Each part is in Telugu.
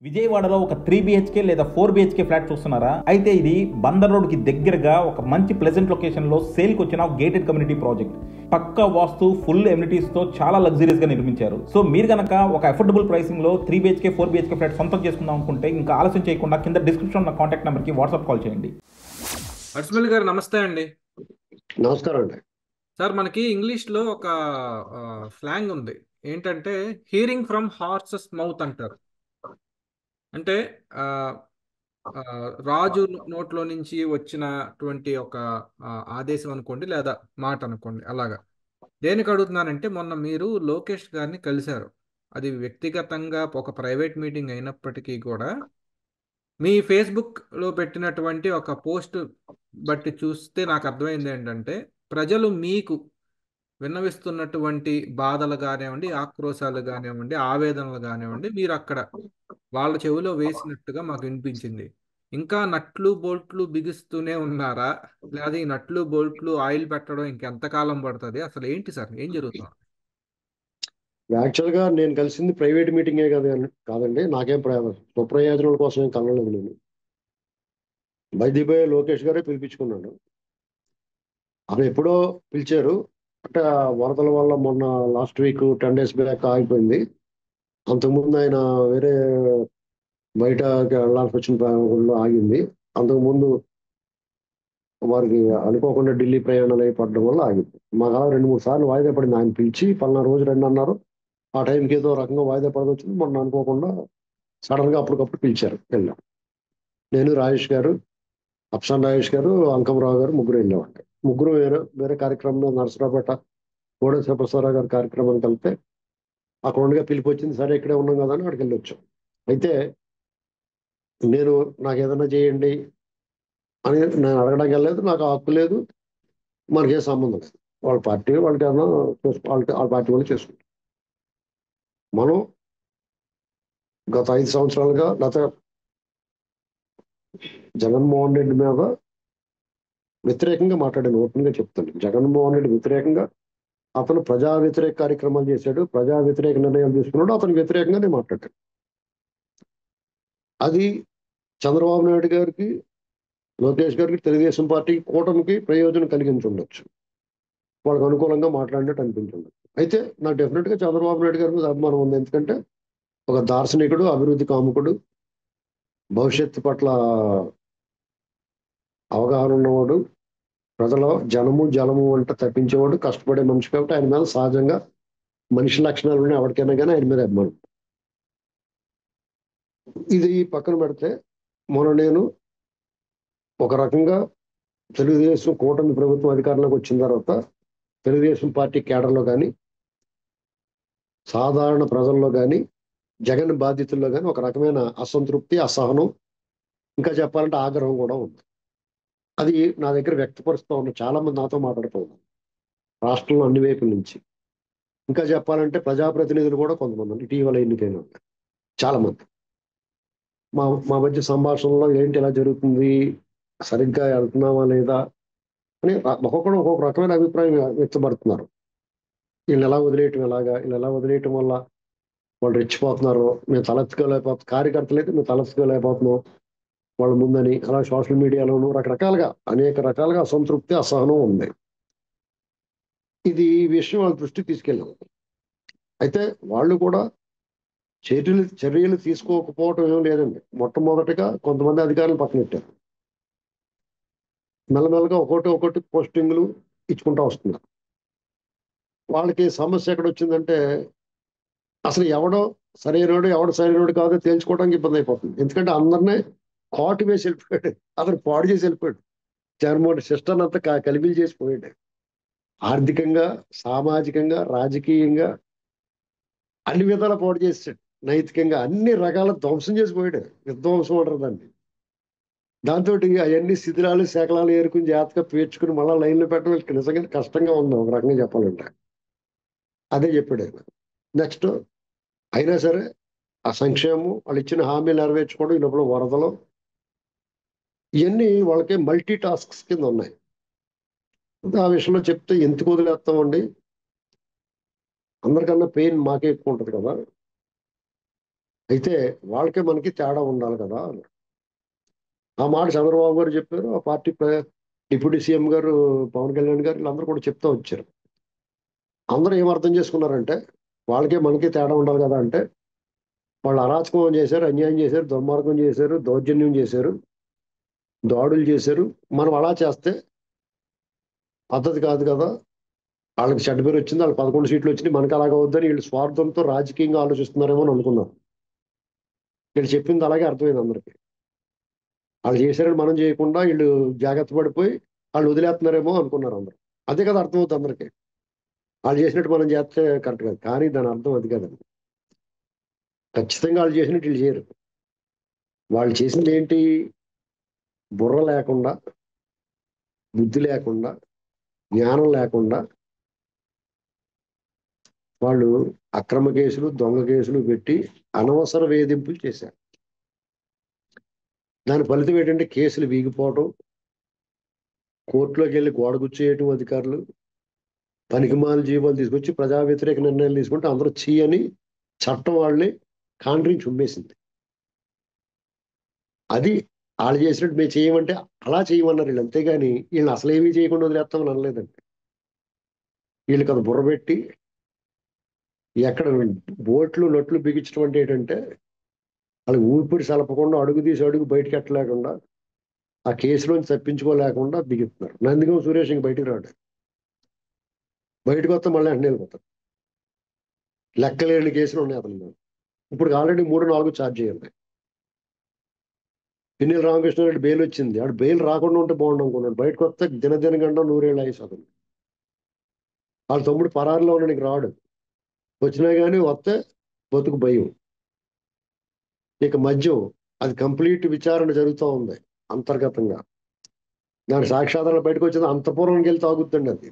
విజయవాడలో ఒక 3 BHK లేదా 4 BHK ఫ్లాట్ చూస్తున్నారా? అయితే ఇది బందర్ రోడ్ కి దగ్గరగా ఒక మంచి ప్లెజెంట్ లొకేషన్ లో సేల్ కి వచ్చిన గేటెడ్ కమ్యూనిటీ ప్రాజెక్ట్. పక్కా వాస్తు, ఫుల్ ఎమ్యూనిటీస్ తో చాలా లగ్జరీస్ గా నిర్మించారు. సో మీరు గనక ఒక అఫోర్డబుల్ ప్రైసింగ్ లో 3 BHK 4 BHK ఫ్లాట్ సొంతం చేసుకుందాం అనుకుంటే ఇంకా ఆలస్యం చేయకుండా కింద డిస్క్రిప్షన్ ఉన్న కాంటాక్ట్ నెంబర్ కి వాట్సాప్ కాల్ చేయండి. అర్స్మల్ గారు నమస్తే అండి. నమస్కారం అండి. సార్, మనకి ఇంగ్లీష్ లో ఒక స్లాంగ్ ఉంది. ఏంటంటే హియరింగ్ ఫ్రమ్ హార్సెస్ మౌత్ అంటారు. అంటే ఆ, ఆ, రాజు నోట్లో నుంచి వచ్చినటువంటి ఒక ఆదేశం అనుకోండి, లేదా మాట అనుకోండి. అలాగా దేనికి అడుగుతున్నానంటే, మొన్న మీరు లోకేష్ గారిని కలిశారు. అది వ్యక్తిగతంగా ఒక ప్రైవేట్ మీటింగ్ అయినప్పటికీ కూడా మీ ఫేస్బుక్లో పెట్టినటువంటి ఒక పోస్ట్ బట్టి చూస్తే నాకు అర్థమైంది ఏంటంటే, ప్రజలు మీకు విన్నవిస్తున్నటువంటి బాధలు కానివ్వండి, ఆక్రోశాలు కానివ్వండి, ఆవేదనలు కానివ్వండి, మీరు అక్కడ వాళ్ళ చెవిలో వేసినట్టుగా మాకు వినిపించింది. ఇంకా నట్లు బోల్ట్లు బిగిస్తూనే ఉన్నారా, లేదా ఈ నట్లు బోల్ట్లు ఆయిల్ పెట్టడం ఇంకెంతకాలం పడుతుంది? అసలు ఏంటి సార్, ఏం జరుగుతుంది? యాక్చువల్గా నేను కలిసింది ప్రైవేట్ మీటింగే కాదండి. నాకేం స్వప్రయోజనాల కోసం ఏం కలవలేదు. నేను బైదిబోయే లోకేష్ గారే పిలిపించుకున్నాను. అవి ఎప్పుడో పిలిచారు అంటే వరదల వల్ల మొన్న లాస్ట్ వీక్ 10 days బ్యాక్ ఆగిపోయింది. అంతకుముందు ఆయన వేరే బయట వెళ్ళాల్సి వచ్చిన ఊళ్ళో ఆగింది. అంతకుముందు వారికి అనుకోకుండా ఢిల్లీ ప్రయాణాలు అయిపోవడం వల్ల ఆగింది. మాకు 2-3 సార్లు వాయిదా పడింది. ఆయన పిలిచి పలానా రోజు రండి అన్నారు. ఆ టైంకి ఏదో రకంగా వాయిదా పడదు వచ్చింది. మొన్న అనుకోకుండా సడన్ గా అప్పటికప్పుడు పిలిచారు, వెళ్ళాం. నేను, రాజేష్ గారు, అప్సాన్ రాజేష్ గారు, అంకమరావు గారు ముగ్గురు వెళ్ళామండి. ముగ్గురు వేరే వేరే కార్యక్రమంలో నరసరావుపేట కోడేశ్వర ప్రసాదరావు గారి కార్యక్రమానికి వెళ్తే అక్కడ ఉండగా పిలిపి వచ్చింది. సరే ఇక్కడే ఉన్నాం కదా అని అక్కడికి వెళ్ళి వచ్చాం. అయితే నేను నాకు ఏదైనా చేయండి అని నేను అడగడానికి వెళ్ళలేదు. నాకు హక్కు లేదు, మనకే సంబంధం లేదు. వాళ్ళ పార్టీ వాళ్ళకి ఏమన్నా వాళ్ళ పార్టీ వాళ్ళు చేసుకుంటారు. మనం గత 5 సంవత్సరాలుగా జగన్మోహన్ రెడ్డి మీద వ్యతిరేకంగా మాట్లాడాను. ఓపెన్ గా చెప్తాను. జగన్మోహన్ రెడ్డి వ్యతిరేకంగా అతను ప్రజా వ్యతిరేక కార్యక్రమాలు చేశాడు, ప్రజా వ్యతిరేక నిర్ణయాలు తీసుకున్నాడు. అతనికి వ్యతిరేకంగానే మాట్లాడాడు. అది చంద్రబాబు నాయుడు గారికి, లోకేష్ గారికి, తెలుగుదేశం పార్టీ కూటమికి ప్రయోజనం కలిగించి ఉండొచ్చు. వాళ్ళకి అనుకూలంగా మాట్లాడినట్టు అనిపించుండొచ్చు. అయితే నాకు డెఫినెట్ గా చంద్రబాబు నాయుడు గారి మీద అభిమానం ఉంది. ఎందుకంటే ఒక దార్శనికుడు, అభివృద్ధి కాముకుడు, భవిష్యత్తు పట్ల అవగాహన ఉన్నవాడు, ప్రజల జనము జలము అంటే తప్పించేవాడు, కష్టపడే మనిషి. కాబట్టి ఆయన మీద సహజంగా మనిషి లక్షణాలు ఉన్నాయి ఎవరికైనా, కానీ ఆయన మీద అభిమానం. ఇది పక్కన పెడితే మొన్న నేను ఒక రకంగా తెలుగుదేశం కూటమి ప్రభుత్వం అధికారంలోకి వచ్చిన తర్వాత తెలుగుదేశం పార్టీ కేడర్లో కానీ, సాధారణ ప్రజల్లో కానీ, జగన్ బాధితుల్లో కానీ ఒక రకమైన అసంతృప్తి, అసహనం, ఇంకా చెప్పాలంటే ఆగ్రహం కూడా ఉంది. అది నా దగ్గర వ్యక్తపరుస్తూ ఉన్న చాలా మంది నాతో మాట్లాడుతూ ఉన్నారు, రాష్ట్రంలో అన్ని వైపుల నుంచి. ఇంకా చెప్పాలంటే ప్రజాప్రతినిధులు కూడా కొంతమంది ఇటీవల ఎన్నికైన చాలా మంది మా మా మధ్య సంభాషణలో ఏంటి ఇలా జరుగుతుంది, సరిగ్గా వెళ్తున్నామా లేదా అని ఒక్కొక్కరు ఒక్కొక్క రకమైన అభిప్రాయం వ్యక్తపడుతున్నారు. వీళ్ళు ఎలా వదిలేయటం, వీళ్ళు ఎలా వదిలేయటం వల్ల వాళ్ళు రెచ్చిపోతున్నారు, మేము తలెత్తుకోలేకపోతున్నాం, కార్యకర్తలు అయితే మేము తలెత్తుకోలేకపోతున్నాం వాళ్ళ ముందని, అలా సోషల్ మీడియాలోనూ రకరకాలుగా అనేక రకాలుగా అసంతృప్తి, అసహనం ఉంది. ఇది ఈ విషయం వాళ్ళ దృష్టికి తీసుకెళ్ళాం. అయితే వాళ్ళు కూడా చర్యలు తీసుకోకపోవటం ఏం లేదండి. మొట్టమొదటిగా కొంతమంది అధికారులు పక్కన పెట్టారు. మెల్లమెల్లగా ఒకటి పోస్టింగ్లు ఇచ్చుకుంటా వస్తున్నారు. వాళ్ళకి సమస్య ఎక్కడ వచ్చిందంటే, అసలు ఎవడో సరైనడు ఎవడు సరైనడు కాదో తేల్చుకోవడానికి ఇబ్బంది అయిపోతుంది. ఎందుకంటే అందరినీ కాటు వేసి వెళ్ళిపోయాడు, అతను పాడు చేసి వెళ్ళిపోయాడు. జగన్మోహన్ సిస్టమ్ అంతా కలిబిలు చేసిపోయాడు. ఆర్థికంగా, సామాజికంగా, రాజకీయంగా అన్ని విధాలా పాడు చేసాడు. నైతికంగా అన్ని రకాల ధ్వంసం చేసిపోయాడు. విధ్వంసం అంటారు దాన్ని. దాంతో అవన్నీ శిథిలాలు శకలాలు ఏరుకుని జాగ్రత్తగా పేర్చుకుని మళ్ళీ లైన్లో పెట్టడం వీళ్ళకి నిజంగా కష్టంగా ఉంది ఒక రకంగా చెప్పాలంటే. అదే చెప్పాడు ఆయన. నెక్స్ట్ అయినా సరే ఆ సంక్షేమం, వాళ్ళు ఇచ్చిన హామీలు నెరవేర్చుకోవడం, ఇన్నప్పుడు వరదలు, ఇవన్నీ వాళ్ళకి మల్టీ టాస్క్స్ కింద ఉన్నాయి. ఆ విషయంలో చెప్తే ఎందుకు వదిలేస్తామండి, అందరికన్నా పెయిన్ మాకే ఎక్కువ ఉంటుంది కదా. అయితే వాళ్ళకే మనకి తేడా ఉండాలి కదా అన్నారు. ఆ మాట చంద్రబాబు గారు చెప్పారు, ఆ పార్టీ డిప్యూటీ సీఎం గారు పవన్ కళ్యాణ్ గారు వీళ్ళందరూ కూడా చెప్తూ వచ్చారు. అందరూ ఏం అర్థం చేసుకున్నారంటే వాళ్ళకే మనకి తేడా ఉండాలి కదా అంటే వాళ్ళు అరాచకం చేశారు, అన్యాయం చేశారు, దుర్మార్గం చేశారు, దౌర్జన్యం చేశారు, దాడులు చేశారు. మనం అలా చేస్తే పద్ధతి కాదు కదా, వాళ్ళకి చెడ్డ పేరు వచ్చింది, వాళ్ళకి 11 సీట్లు వచ్చినాయి, మనకి అలాగ వద్దని వీళ్ళు స్వార్థంతో రాజకీయంగా ఆలోచిస్తున్నారేమో అని అనుకున్నాం. వీళ్ళు చెప్పింది అలాగే అర్థమైంది అందరికీ. వాళ్ళు చేశారని మనం చేయకుండా వీళ్ళు జాగ్రత్త పడిపోయి వాళ్ళు వదిలేస్తున్నారేమో అనుకున్నారు అందరూ. అదే కదా అర్థమవుతుంది అందరికీ. వాళ్ళు చేసినట్టు మనం చేస్తే కరెక్ట్ కాదు, కానీ దాని అర్థం అది కదండి. ఖచ్చితంగా వాళ్ళు చేసినట్టు వీళ్ళు చేయరు. వాళ్ళు చేసింది ఏంటి? బుర్ర లేకుండా, బుద్ధి లేకుండా, జ్ఞానం లేకుండా వాళ్ళు అక్రమ కేసులు, దొంగ కేసులు పెట్టి అనవసర వేధింపులు చేశారు. దాని ఫలితం ఏంటంటే కేసులు వీగిపోవడం, కోర్టులోకి వెళ్ళి గోడ గుచ్చేయటం, అధికారులు పనికిమాల జీవాలు తీసుకొచ్చి ప్రజా వ్యతిరేక నిర్ణయాలు తీసుకుంటే అందరూ అని చట్టం వాళ్ళని కాండ్రించి ఉమ్మేసింది. అది వాళ్ళు చేసినట్టు మేము చేయమంటే అలా చేయమన్నారు వీళ్ళు, అంతేగాని వీళ్ళని అసలు ఏమీ చేయకుండా వదిలేస్తామని అనలేదండి. వీళ్ళకి అది బుర్రబెట్టి ఎక్కడ బోట్లు నట్లు బిగించడం అంటే ఏంటంటే వాళ్ళకి ఊపిరి సలపకుండా అడుగు తీసి అడుగు బయటకి ఎట్టలేకుండా ఆ కేసులోంచి తప్పించుకోలేకుండా బిగుతున్నారు. నందిగం సురేష్ ఇంక బయటికి రాడు, బయటకు వస్తే మళ్ళీ వెంటనే వెళ్ళిపోతారు. లెక్కలేని కేసులు ఉన్నాయి అతని మీద. ఇప్పుడు ఆల్రెడీ 3-4 ఛార్జ్ చేయాలి. పిన్నెల రామకృష్ణారెడ్డి బెయిల్ వచ్చింది, ఆడు బెయిల్ రాకుండా ఉంటే బాగుండు అనుకున్నాడు, బయటకు వస్తే దినదిన గంట 100 ఏళ్ళు ఆయుష్ అతను. వాళ్ళ తమ్ముడు పరారులో ఉండడానికి రాడు, వచ్చినా కానీ వస్తే బతుకు భయం. ఇక మద్యం, అది కంప్లీట్ విచారణ జరుగుతూ ఉంది అంతర్గతంగా. దాని సాక్ష్యాధారాలు బయటకు వచ్చింది, అంత పూర్వంకి వెళ్ళి తాగుద్దండి అది.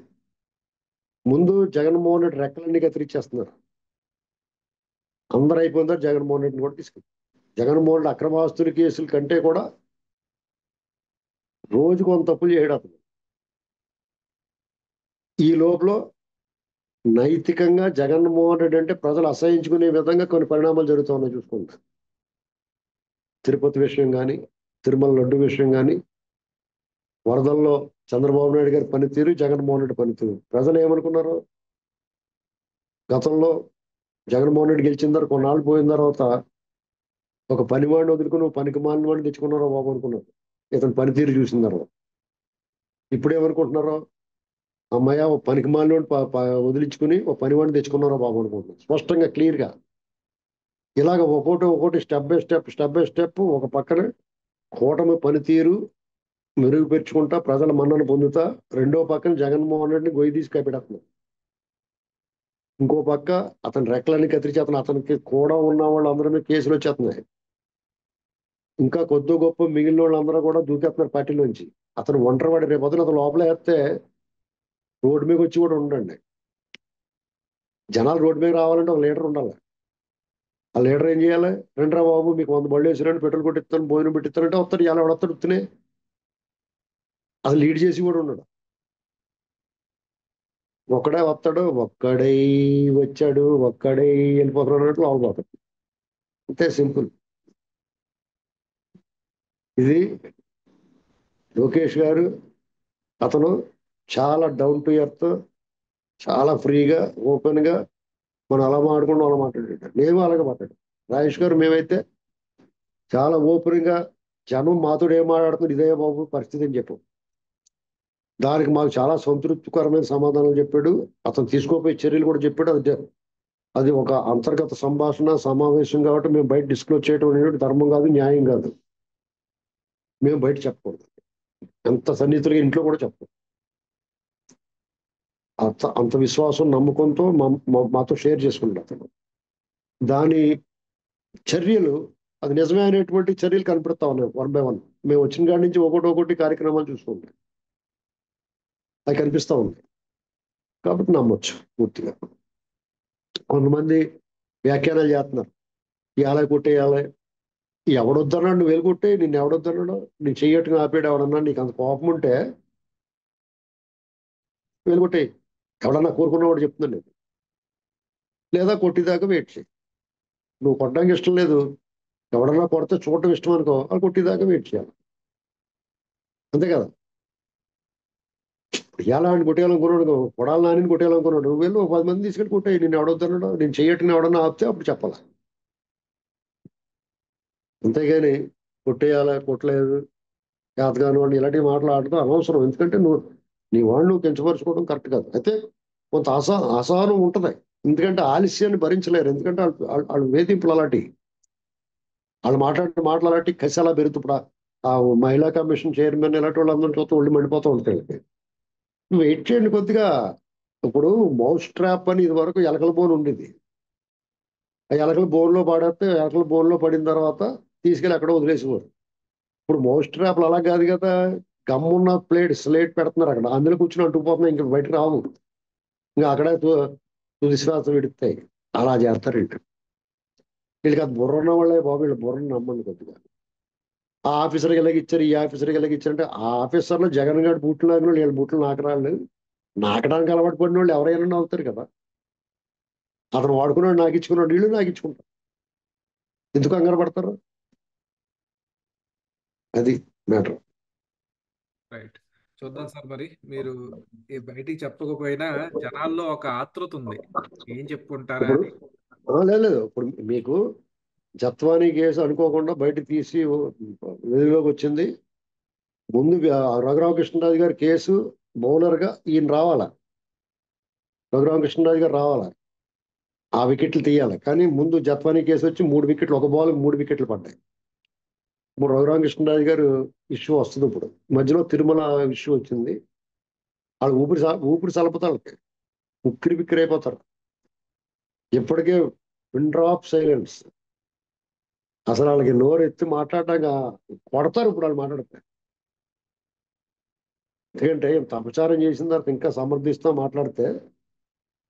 ముందు జగన్మోహన్ రెడ్డి రెక్కలన్నీ కత్తిరించేస్తున్నారు. అందరూ అయిపోయిన తర్వాత జగన్మోహన్ రెడ్డిని కూడా తీసుకెళ్ళి, జగన్మోహన్ రెడ్డి అక్రమాస్తుల కేసుల కంటే కూడా రోజు కొంత తప్పులు చేయడం అతను. ఈ లోపల నైతికంగా జగన్మోహన్ రెడ్డి అంటే ప్రజలు అసహించుకునే విధంగా కొన్ని పరిణామాలు జరుగుతూ ఉన్నాయి చూసుకుంటా. తిరుపతి విషయం కానీ, తిరుమల లడ్డు విషయం కానీ, వరదల్లో చంద్రబాబు నాయుడు గారి పనితీరు, జగన్మోహన్ రెడ్డి పనితీరు. ప్రజలు ఏమనుకున్నారు? గతంలో జగన్మోహన్ రెడ్డి గెలిచిన తర్వాత కొన్నాళ్ళు పోయిన తర్వాత ఒక పనివాడిని వదులుకుని పనికి మాలిన వాడిని తెచ్చుకున్నారో బాబు అనుకున్నారు ఇతను పనితీరు చూసిన తర్వాత. ఇప్పుడు ఏమనుకుంటున్నారో, అమ్మాయ ఓ పనికి మాలిన వదిలించుకుని ఓ పనివాడిని తెచ్చుకున్నారో బాబు అనుకుంటున్నారు. స్పష్టంగా క్లియర్గా ఇలాగ ఒక్కోటి స్టెప్ బై స్టెప్ ఒక పక్కన కూటమి పనితీరు మెరుగుపరుచుకుంటా ప్రజల మన్నను పొందుతా, రెండో పక్కన జగన్మోహన్ రెడ్డిని గొయ్యి తీసి కప్పెడుతున్నారు. ఇంకో పక్క అతని రెక్కలన్నీ కత్తిరించి అతనికి కూడా ఉన్న వాళ్ళు అందరి మీద కేసులు వచ్చేస్తున్నాయి. ఇంకా కొద్ది గొప్ప మిగిలిన వాళ్ళందరూ కూడా దూకేస్తున్నారు పార్టీలోంచి. అతను ఒంటరివాడి, రేపు అతను లోపల వేస్తే రోడ్డు మీద వచ్చి కూడా ఉండండి. జనాలు రోడ్డు మీద రావాలంటే ఒక లీడర్ ఉండాలి. ఆ లీడర్ ఏం చేయాలి? రండిరా బాబు మీకు 100 బళ్ళు వేసిరండి, పెట్రోల్ కొట్టిస్తాను, భోజనం పెట్టిస్తానంటే వస్తాడు. ఇలా వస్తాడు వస్తూనే, అది లీడ్ చేసి కూడా ఉన్నాడు. ఒక్కడే వస్తాడు, ఒక్కడై వచ్చాడు, ఒక్కడై వెళ్ళిపోతున్నాడు అన్నట్లు అవబోతాడు. అంతే సింపుల్. ఇది లోకేష్ గారు, అతను చాలా డౌన్ టు ఎర్త్, చాలా ఫ్రీగా ఓపెన్ గా మనం అలా మాట్లాడుకుంటూ అలా మాట్లాడాడు. మేము అలాగే మాట్లాడాం. రాజేష్ గారు మేమైతే చాలా ఓపెన్ గా జనం మాతో ఏం మాట్లాడుతున్నారు ఇదే బాబు పరిస్థితి అని చెప్పాం. దానికి మాకు చాలా సంతృప్తికరమైన సమాధానం చెప్పాడు. అతను తీసుకోపోయే చర్యలు కూడా చెప్పాడు. అది ఒక అంతర్గత సంభాషణ సమావేశం కాబట్టి మేము బయట డిస్క్లోజ్ చేయడం అనేది ధర్మం కాదు, న్యాయం కాదు. మేము బయట చెప్పకూడదు, ఎంత సన్నిహితులుగా ఇంట్లో కూడా చెప్పకూడదు. అంత విశ్వాసం నమ్మకంతో మాతో షేర్ చేసుకుంటాడు అతను. దాని చర్యలు, అది నిజమే అనేటువంటి చర్యలు కనపడతా ఉన్నాయి 1 by 1. మేము వచ్చిన కాడి నుంచి ఒకటి కార్యక్రమాలు చూసుకుంటాం, అవి కనిపిస్తా ఉన్నాయి. కాబట్టి నమ్మొచ్చు పూర్తిగా. కొంతమంది వ్యాఖ్యానాలు చేస్తున్నారు, ఇవాళ కొట్టేయాలి, ఎవడొద్దన్నాడు నువ్వు వెలుగొట్టే, నిన్ను ఎవడొద్దన్నాడు, నేను చెయ్యట్టుగా ఆపేడు ఎవడన్నా, నీకు అంత కోపం ఉంటే వెలుగొట్టే, ఎవడన్నా కోరుకున్నవాడు చెప్తున్నాను నేను. లేదా కొట్టిదాకా వెయిట్ చేయి. నువ్వు కొట్టడానికి ఇష్టం లేదు, ఎవడన్నా కొడితే చూడటం ఇష్టం అనుకో వాళ్ళు కొట్టేదాకా వెయిట్ చేయాలి. అంతే కదా. ఇవాళ ఆయన కొట్టేయాలనుకున్నాడు, కొడాలి నాని కొట్టేయాలనుకున్నాడు, నువ్వు వెళ్ళి 10 మంది తీసుకెళ్ళి కొట్టాయి. నేను ఎవడొద్దన్నాడు, నేను చెయ్యటని ఎవడన్నా ఆపితే అప్పుడు చెప్పాలి. అంతేగాని కొట్టేయాలి, కొట్టలేదు, చేతగాని వాడిని ఇలాంటి మాట్లాడటం అనవసరం. ఎందుకంటే నీ వాడిని నువ్వు కించపరుచుకోవడం కరెక్ట్ కాదు. అయితే కొంత అసహనం ఉంటుంది. ఎందుకంటే ఆలస్యాన్ని భరించలేరు. ఎందుకంటే వాళ్ళు వేధింపులు అలాంటి, వాళ్ళు మాట్లాడిన మాటలు అలాంటి, కసి అలా పెరుగుతుప్పుడు ఆ మహిళా కమిషన్ చైర్మన్ ఇలాంటి వాళ్ళందరూ చూస్తే ఒళ్ళు మండిపోతూ ఉంటాయి. నువ్వు వెయిట్ చేయండి కొద్దిగా. ఇప్పుడు మౌస్ ట్రాప్ అని ఇది వరకు ఎలకల బోన్ ఉండేది. ఆ ఎలకల బోన్లో పడితే ఎలకల బోన్లో పడిన తర్వాత తీసుకెళ్ళి ఎక్కడో వదిలేసేవారు. ఇప్పుడు మౌస్ ట్రాప్లు అలా కాదు కదా. గమ్మున్న స్లేట్ పెడుతున్నారు అక్కడ, అందులో కూర్చుని అంటుకుపోతున్నాయి, ఇంక బయటకు రావు. ఇంకా అక్కడే తుది శ్వాస విడుతాయి. అలా చేస్తారు వీళ్ళు. వీళ్ళకి అది బుర్ర ఉన్న వాళ్ళే బాబు, వీళ్ళు బుర్రని నమ్మండి కొద్దిగా. ఆ ఆఫీసర్కి ఇలాగిచ్చారు, ఈ ఆఫీసర్కి ఇలాగిచ్చారు అంటే, ఆ ఆఫీసర్లో జగన్ గారి బూట్లు లాగిన వాళ్ళు, వీళ్ళ బూట్లు నాకరాళ్ళు. నాకడానికి అలవాటు పడిన వాళ్ళు ఎవరైనా అవుతారు కదా. అతను వాడుకున్నాడు, నాకు ఇచ్చుకున్నాడు, వీళ్ళు నాకు ఇచ్చుకుంటారు. ఎందుకు కంగారు పడతారు? అది మ్యాటర్. రైట్. చూద్దాం సార్, మరి మీరు బయటికి చెప్పకపోయినా జనాల్లో ఒక ఆతృత ఉంది, ఏం చెప్పుకుంటారా ఇప్పుడు అని. లేదు, ఇప్పుడు మీకు జత్వానీ కేసు అనుకోకుండా బయటకు తీసి వెలుగులోకి వచ్చింది. ముందు రఘురామకృష్ణరాజు గారి కేసు బౌలర్గా ఈయన రావాలా, రఘురామకృష్ణరాజు గారు రావాలా, ఆ వికెట్లు తీయాలి. కానీ ముందు జత్వానీ కేసు వచ్చి 3 వికెట్లు, ఒక బాల్ 3 వికెట్లు పడ్డాయి. ఇప్పుడు రఘురామకృష్ణరాజు గారు ఇష్యూ వస్తుంది. ఇప్పుడు మధ్యలో తిరుమల ఇష్యూ వచ్చింది. వాళ్ళు ఊపిరి సలపుతారు, ఉక్కిరి బిక్కిరి అయిపోతారు. ఇప్పటికే పిన్ డ్రాప్ సైలెన్స్. అసలు వాళ్ళకి నోరు ఎత్తి మాట్లాడటాక కొడతారు ఇప్పుడు వాళ్ళు మాట్లాడితే. ఎందుకంటే ఇంత అపచారం చేసిన తర్వాత ఇంకా సమర్థిస్తూ మాట్లాడితే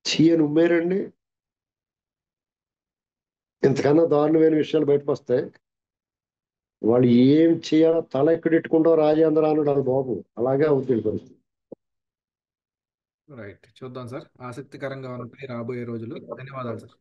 చీయని ఉమ్మేరండి. ఇంతకన్నా దారుణమైన విషయాలు బయటకు వస్తాయి. వాళ్ళు ఏం చేయాలో తల ఎక్కడెట్టుకుంటో రాజేంద్ర అన్నాడు బాబు, అలాగే అవుతుంది పరిస్థితి. రైట్, చూద్దాం సార్, ఆసక్తికరంగా ఉంటాయి రాబోయే రోజులు. ధన్యవాదాలు సార్.